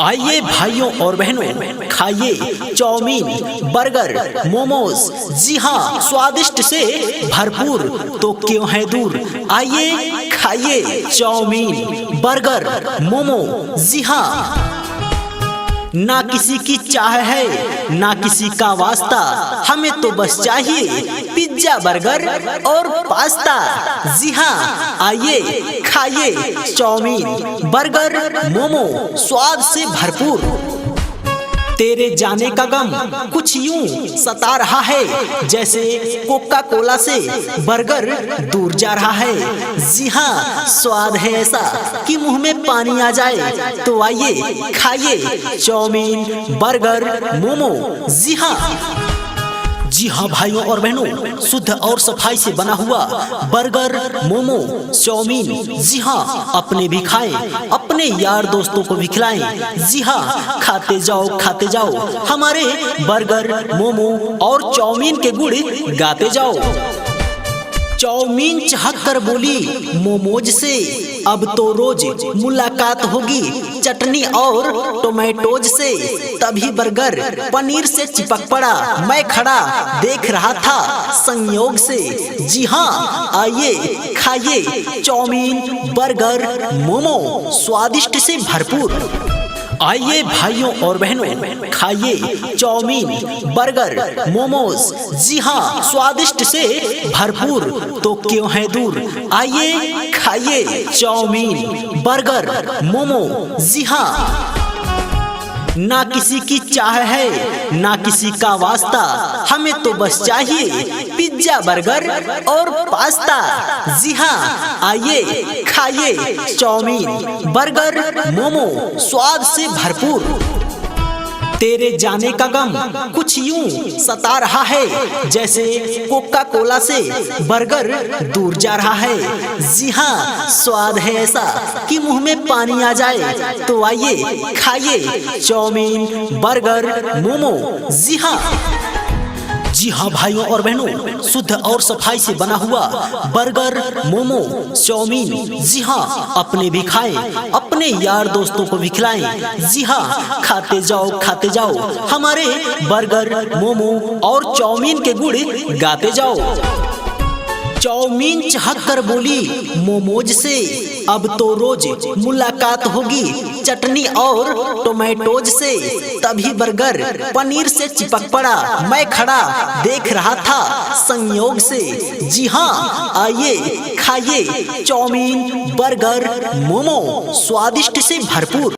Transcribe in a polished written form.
आइए भाइयों और बहनों, खाइए चाउमीन, बर्गर, मोमोज। जी हाँ, स्वादिष्ट से भरपूर तो क्यों है दूर। आइए खाइए चाउमीन, बर्गर, मोमो। जी हाँ, ना किसी की चाह है ना किसी का वास्ता, हमें तो बस चाहिए पिज्जा, बर्गर और पास्ता। जी हाँ, आइए खाइए चाउमीन, बर्गर, मोमो, स्वाद से भरपूर। तेरे जाने का गम कुछ यूं सता रहा है, जैसे कोका कोला से बर्गर दूर जा रहा है। जी हाँ, स्वाद है ऐसा कि मुंह में पानी आ जाए। तो आइए खाइए चाउमीन, बर्गर, मोमो। जी हाँ भाइयों और बहनों, शुद्ध और सफाई से बना हुआ बर्गर, मोमो, चाउमीन। जी हाँ, अपने भी खाएं, अपने यार दोस्तों को भी खिलाएं। जी हाँ, खाते जाओ हमारे बर्गर, मोमो और चाउमीन के गुण गाते जाओ। चाउमीन चहक कर बोली मोमोज से, अब तो रोज मुलाकात होगी चटनी और टोमेटोज से। तभी बर्गर पनीर से चिपक पड़ा, मैं खड़ा देख रहा था संयोग से। जी हाँ, आइए खाइए चाउमीन, बर्गर, मोमो, स्वादिष्ट से भरपूर। आइए भाइयों और बहनों, खाइए चाउमीन, बर्गर, मोमोज। जी हाँ, स्वादिष्ट से भरपूर तो क्यों है दूर। आइए खाइए चाउमीन, बर्गर, मोमो। जी हाँ, ना किसी की चाह है ना किसी का वास्ता, हमें तो बस चाहिए पिज्जा, बर्गर और पास्ता। जी हाँ, आइए खाइए चाउमीन, बर्गर, मोमो, स्वाद से भरपूर। तेरे जाने का गम कुछ यूं सता रहा है, जैसे कोका कोला से बर्गर दूर जा रहा है। जी हाँ, स्वाद है ऐसा कि मुंह में पानी आ जाए। तो आइए खाइए चाउमीन, बर्गर, मोमो। जी हाँ भाइयों और बहनों, शुद्ध और सफाई से बना हुआ बर्गर, मोमो, चाउमीन। जी हाँ, अपने भी खाएं, अपने यार दोस्तों को भी खिलाएं। जी हाँ, खाते जाओ हमारे बर्गर, मोमो और चाउमीन के गुण गाते जाओ। चाउमीन चहक कर बोली मोमोज से, अब तो रोज मुलाकात होगी चटनी और टोमेटोज से। तभी बर्गर पनीर से चिपक पड़ा, मैं खड़ा देख रहा था संयोग से। जी हाँ, आइए खाइए चाउमीन, बर्गर, मोमो, स्वादिष्ट से भरपूर।